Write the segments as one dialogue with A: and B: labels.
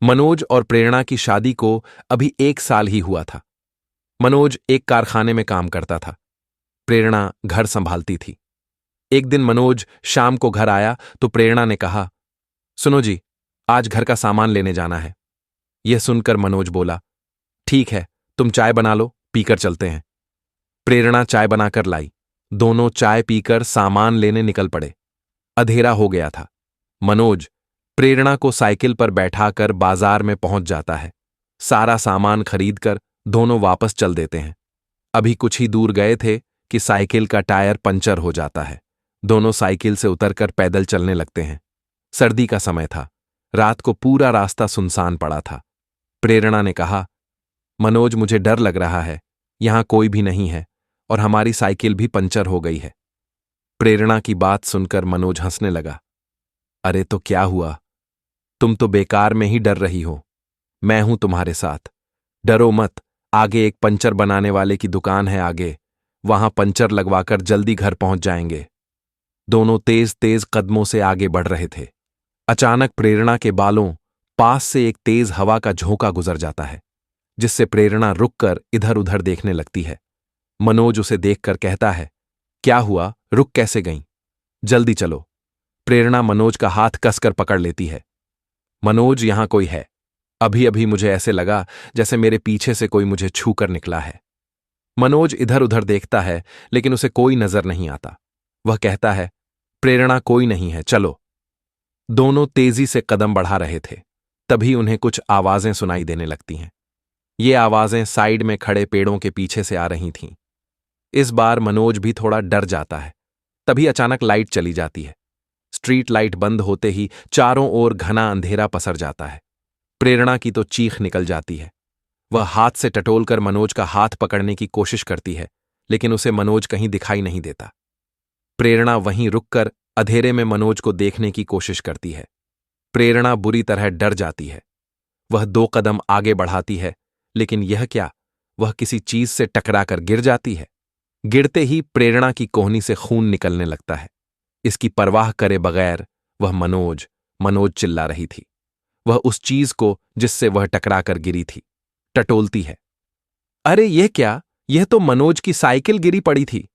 A: मनोज और प्रेरणा की शादी को अभी 1 साल ही हुआ था। मनोज एक कारखाने में काम करता था। प्रेरणा घर संभालती थी। एक दिन मनोज शाम को घर आया तो प्रेरणा ने कहा, सुनो जी, आज घर का सामान लेने जाना है। यह सुनकर मनोज बोला, ठीक है, तुम चाय बना लो, पीकर चलते हैं। प्रेरणा चाय बनाकर लाई। दोनों चाय पीकर सामान लेने निकल पड़े। अंधेरा हो गया था। मनोज प्रेरणा को साइकिल पर बैठाकर बाजार में पहुंच जाता है। सारा सामान खरीदकर दोनों वापस चल देते हैं। अभी कुछ ही दूर गए थे कि साइकिल का टायर पंचर हो जाता है। दोनों साइकिल से उतरकर पैदल चलने लगते हैं। सर्दी का समय था। रात को पूरा रास्ता सुनसान पड़ा था। प्रेरणा ने कहा, मनोज, मुझे डर लग रहा है। यहां कोई भी नहीं है और हमारी साइकिल भी पंचर हो गई है। प्रेरणा की बात सुनकर मनोज हंसने लगा। अरे तो क्या हुआ? तुम तो बेकार में ही डर रही हो। मैं हूं तुम्हारे साथ। डरो मत। आगे एक पंचर बनाने वाले की दुकान है आगे। वहां पंचर लगवाकर जल्दी घर पहुंच जाएंगे। दोनों तेज तेज कदमों से आगे बढ़ रहे थे। अचानक प्रेरणा के बालों पास से एक तेज हवा का झोंका गुजर जाता है, जिससे प्रेरणा रुककर इधर उधर देखने लगती है। मनोज उसे देखकर कहता है, क्या हुआ? रुक कैसे गईं? जल्दी चलो। प्रेरणा मनोज का हाथ कसकर पकड़ लेती है। मनोज, यहां कोई है। अभी अभी मुझे ऐसे लगा जैसे मेरे पीछे से कोई मुझे छू कर निकला है। मनोज इधर उधर देखता है लेकिन उसे कोई नजर नहीं आता। वह कहता है, प्रेरणा, कोई नहीं है, चलो। दोनों तेजी से कदम बढ़ा रहे थे। तभी उन्हें कुछ आवाजें सुनाई देने लगती हैं। ये आवाजें साइड में खड़े पेड़ों के पीछे से आ रही थीं। इस बार मनोज भी थोड़ा डर जाता है। तभी अचानक लाइट चली जाती है। स्ट्रीट लाइट बंद होते ही चारों ओर घना अंधेरा पसर जाता है। प्रेरणा की तो चीख निकल जाती है। वह हाथ से टटोलकर मनोज का हाथ पकड़ने की कोशिश करती है, लेकिन उसे मनोज कहीं दिखाई नहीं देता। प्रेरणा वहीं रुककर अंधेरे में मनोज को देखने की कोशिश करती है। प्रेरणा बुरी तरह डर जाती है। वह 2 कदम आगे बढ़ाती है, लेकिन यह क्या, वह किसी चीज से टकराकर गिर जाती है। गिरते ही प्रेरणा की कोहनी से खून निकलने लगता है। इसकी परवाह करे बगैर वह मनोज मनोज चिल्ला रही थी। वह उस चीज को जिससे वह टकराकर गिरी थी टटोलती है। अरे यह क्या, यह तो मनोज की साइकिल गिरी पड़ी थी।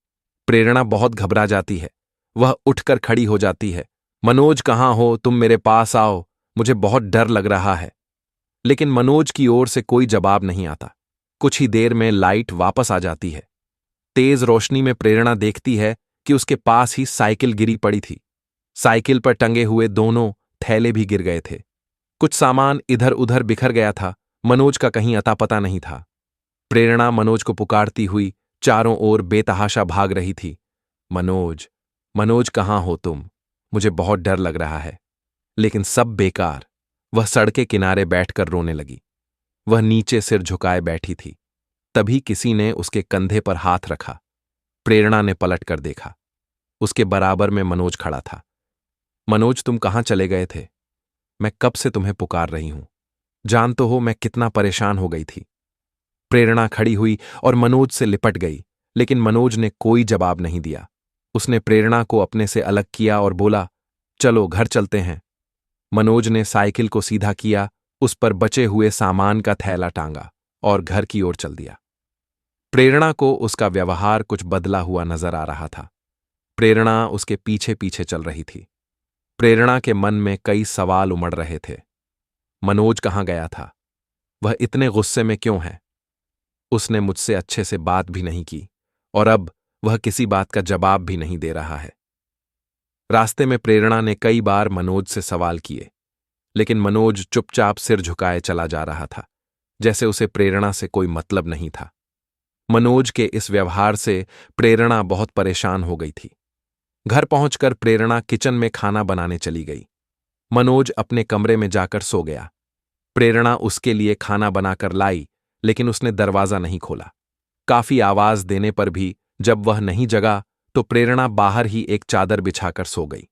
A: प्रेरणा बहुत घबरा जाती है। वह उठकर खड़ी हो जाती है। मनोज, कहाँ हो तुम? मेरे पास आओ, मुझे बहुत डर लग रहा है। लेकिन मनोज की ओर से कोई जवाब नहीं आता। कुछ ही देर में लाइट वापस आ जाती है। तेज रोशनी में प्रेरणा देखती है कि उसके पास ही साइकिल गिरी पड़ी थी। साइकिल पर टंगे हुए दोनों थैले भी गिर गए थे। कुछ सामान इधर उधर बिखर गया था। मनोज का कहीं अता पता नहीं था। प्रेरणा मनोज को पुकारती हुई चारों ओर बेतहाशा भाग रही थी। मनोज, मनोज, कहाँ हो तुम? मुझे बहुत डर लग रहा है। लेकिन सब बेकार। वह सड़क के किनारे बैठकर रोने लगी। वह नीचे सिर झुकाए बैठी थी। तभी किसी ने उसके कंधे पर हाथ रखा। प्रेरणा ने पलटकर देखा। उसके बराबर में मनोज खड़ा था। मनोज, तुम कहाँ चले गए थे? मैं कब से तुम्हें पुकार रही हूं। जान तो हो मैं कितना परेशान हो गई थी। प्रेरणा खड़ी हुई और मनोज से लिपट गई, लेकिन मनोज ने कोई जवाब नहीं दिया। उसने प्रेरणा को अपने से अलग किया और बोला, चलो घर चलते हैं। मनोज ने साइकिल को सीधा किया, उस पर बचे हुए सामान का थैला टांगा और घर की ओर चल दिया। प्रेरणा को उसका व्यवहार कुछ बदला हुआ नजर आ रहा था। प्रेरणा उसके पीछे पीछे चल रही थी। प्रेरणा के मन में कई सवाल उमड़ रहे थे। मनोज कहाँ गया था? वह इतने गुस्से में क्यों है? उसने मुझसे अच्छे से बात भी नहीं की और अब वह किसी बात का जवाब भी नहीं दे रहा है। रास्ते में प्रेरणा ने कई बार मनोज से सवाल किए, लेकिन मनोज चुपचाप सिर झुकाए चला जा रहा था, जैसे उसे प्रेरणा से कोई मतलब नहीं था। मनोज के इस व्यवहार से प्रेरणा बहुत परेशान हो गई थी। घर पहुंचकर प्रेरणा किचन में खाना बनाने चली गई। मनोज अपने कमरे में जाकर सो गया। प्रेरणा उसके लिए खाना बनाकर लाई, लेकिन उसने दरवाजा नहीं खोला। काफी आवाज देने पर भी जब वह नहीं जगा तो प्रेरणा बाहर ही एक चादर बिछाकर सो गई।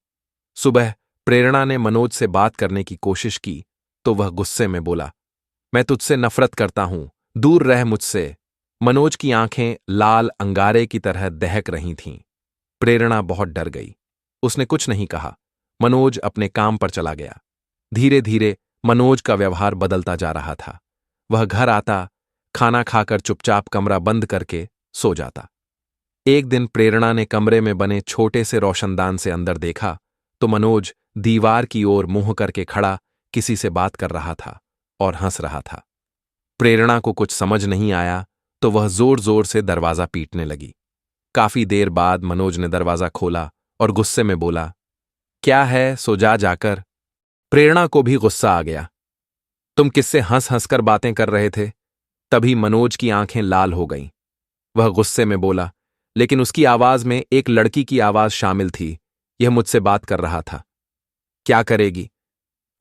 A: सुबह प्रेरणा ने मनोज से बात करने की कोशिश की तो वह गुस्से में बोला, मैं तुझसे नफरत करता हूं, दूर रह मुझसे। मनोज की आंखें लाल अंगारे की तरह दहक रही थीं। प्रेरणा बहुत डर गई। उसने कुछ नहीं कहा। मनोज अपने काम पर चला गया। धीरे धीरे मनोज का व्यवहार बदलता जा रहा था। वह घर आता, खाना खाकर चुपचाप कमरा बंद करके सो जाता। एक दिन प्रेरणा ने कमरे में बने छोटे से रोशनदान से अंदर देखा तो मनोज दीवार की ओर मुंह करके खड़ा किसी से बात कर रहा था और हंस रहा था। प्रेरणा को कुछ समझ नहीं आया तो वह जोर जोर से दरवाजा पीटने लगी। काफी देर बाद मनोज ने दरवाजा खोला और गुस्से में बोला, क्या है, सो जा जाकर। प्रेरणा को भी गुस्सा आ गया। तुम किससे हंस हंसकर बातें कर रहे थे? तभी मनोज की आंखें लाल हो गईं। वह गुस्से में बोला, लेकिन उसकी आवाज में एक लड़की की आवाज शामिल थी। यह मुझसे बात कर रहा था। क्या करेगी?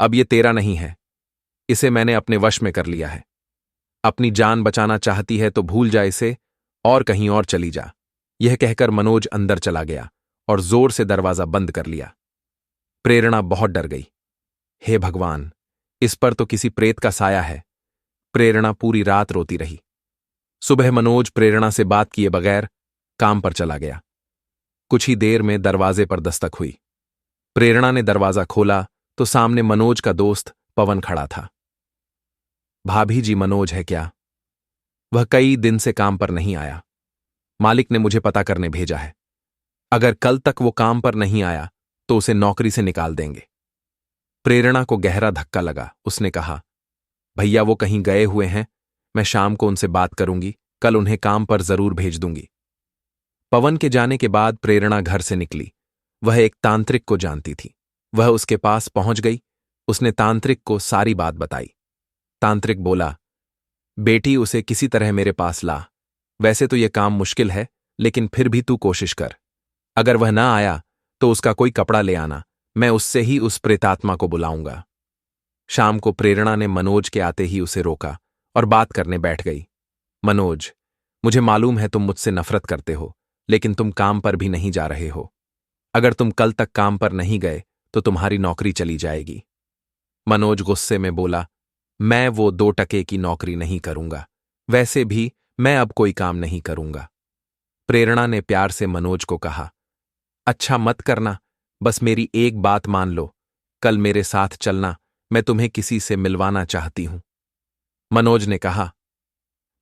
A: अब ये तेरा नहीं है, इसे मैंने अपने वश में कर लिया है। अपनी जान बचाना चाहती है तो भूल जा इसे और कहीं और चली जा। यह कहकर मनोज अंदर चला गया और जोर से दरवाजा बंद कर लिया। प्रेरणा बहुत डर गई। हे भगवान, इस पर तो किसी प्रेत का साया है। प्रेरणा पूरी रात रोती रही। सुबह मनोज प्रेरणा से बात किए बगैर काम पर चला गया। कुछ ही देर में दरवाजे पर दस्तक हुई। प्रेरणा ने दरवाजा खोला तो सामने मनोज का दोस्त पवन खड़ा था। भाभी जी, मनोज है क्या? वह कई दिन से काम पर नहीं आया। मालिक ने मुझे पता करने भेजा है। अगर कल तक वो काम पर नहीं आया तो उसे नौकरी से निकाल देंगे। प्रेरणा को गहरा धक्का लगा। उसने कहा, भैया वो कहीं गए हुए हैं, मैं शाम को उनसे बात करूंगी, कल उन्हें काम पर जरूर भेज दूंगी। पवन के जाने के बाद प्रेरणा घर से निकली। वह एक तांत्रिक को जानती थी। वह उसके पास पहुंच गई। उसने तांत्रिक को सारी बात बताई। तांत्रिक बोला, बेटी, उसे किसी तरह मेरे पास ला। वैसे तो यह काम मुश्किल है, लेकिन फिर भी तू कोशिश कर। अगर वह ना आया तो उसका कोई कपड़ा ले आना, मैं उससे ही उस प्रेतात्मा को बुलाऊंगा। शाम को प्रेरणा ने मनोज के आते ही उसे रोका और बात करने बैठ गई। मनोज, मुझे मालूम है तुम मुझसे नफरत करते हो, लेकिन तुम काम पर भी नहीं जा रहे हो। अगर तुम कल तक काम पर नहीं गए तो तुम्हारी नौकरी चली जाएगी। मनोज गुस्से में बोला, मैं वो 2 टके की नौकरी नहीं करूंगा। वैसे भी मैं अब कोई काम नहीं करूंगा। प्रेरणा ने प्यार से मनोज को कहा, अच्छा मत करना, बस मेरी एक बात मान लो। कल मेरे साथ चलना, मैं तुम्हें किसी से मिलवाना चाहती हूं। मनोज ने कहा,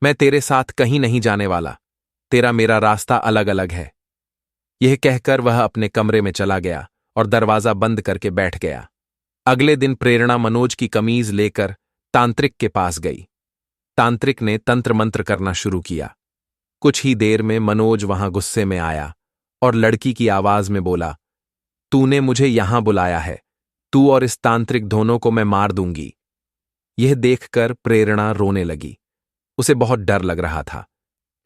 A: मैं तेरे साथ कहीं नहीं जाने वाला। तेरा मेरा रास्ता अलग अलग है। यह कहकर वह अपने कमरे में चला गया और दरवाजा बंद करके बैठ गया। अगले दिन प्रेरणा मनोज की कमीज लेकर तांत्रिक के पास गई। तांत्रिक ने तंत्र मंत्र करना शुरू किया। कुछ ही देर में मनोज वहां गुस्से में आया और लड़की की आवाज में बोला, तूने मुझे यहां बुलाया है। तू और इस तांत्रिक दोनों को मैं मार दूंगी। यह देखकर प्रेरणा रोने लगी। उसे बहुत डर लग रहा था।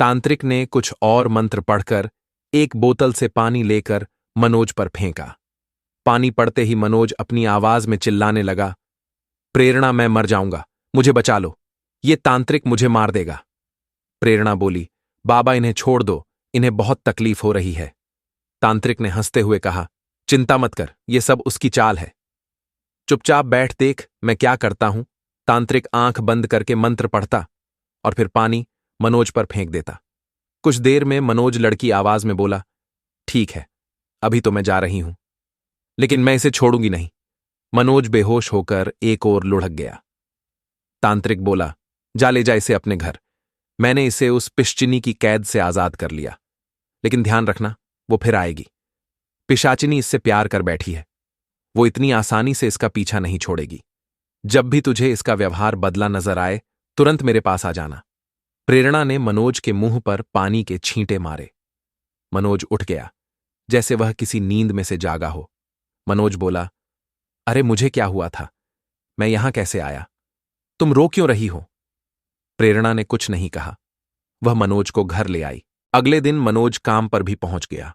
A: तांत्रिक ने कुछ और मंत्र पढ़कर एक बोतल से पानी लेकर मनोज पर फेंका। पानी पड़ते ही मनोज अपनी आवाज में चिल्लाने लगा, प्रेरणा, मैं मर जाऊंगा, मुझे बचा लो, ये तांत्रिक मुझे मार देगा। प्रेरणा बोली, बाबा इन्हें छोड़ दो, इन्हें बहुत तकलीफ हो रही है। तांत्रिक ने हंसते हुए कहा, चिंता मत कर, ये सब उसकी चाल है। चुपचाप बैठ, देख मैं क्या करता हूं। तांत्रिक आंख बंद करके मंत्र पढ़ता और फिर पानी मनोज पर फेंक देता। कुछ देर में मनोज लड़की आवाज में बोला, ठीक है, अभी तो मैं जा रही हूं, लेकिन मैं इसे छोड़ूंगी नहीं। मनोज बेहोश होकर एक ओर लुढ़क गया। तांत्रिक बोला, जा ले जा इसे अपने घर। मैंने इसे उस पिशाचिनी की कैद से आजाद कर लिया, लेकिन ध्यान रखना, वो फिर आएगी। पिशाचिनी इससे प्यार कर बैठी है। वो इतनी आसानी से इसका पीछा नहीं छोड़ेगी। जब भी तुझे इसका व्यवहार बदला नजर आए, तुरंत मेरे पास आ जाना। प्रेरणा ने मनोज के मुंह पर पानी के छींटे मारे। मनोज उठ गया, जैसे वह किसी नींद में से जागा हो। मनोज बोला, अरे मुझे क्या हुआ था? मैं यहां कैसे आया? तुम रो क्यों रही हो? प्रेरणा ने कुछ नहीं कहा। वह मनोज को घर ले आई। अगले दिन मनोज काम पर भी पहुंच गया।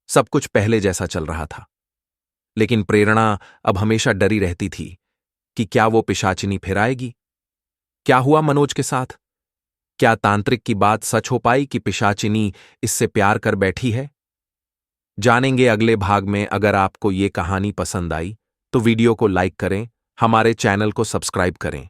A: सब कुछ पहले जैसा चल रहा था, लेकिन प्रेरणा अब हमेशा डरी रहती थी कि क्या वो पिशाचिनी फिर आएगी। क्या हुआ मनोज के साथ? क्या तांत्रिक की बात सच हो पाई कि पिशाचिनी इससे प्यार कर बैठी है? जानेंगे अगले भाग में। अगर आपको ये कहानी पसंद आई तो वीडियो को लाइक करें, हमारे चैनल को सब्सक्राइब करें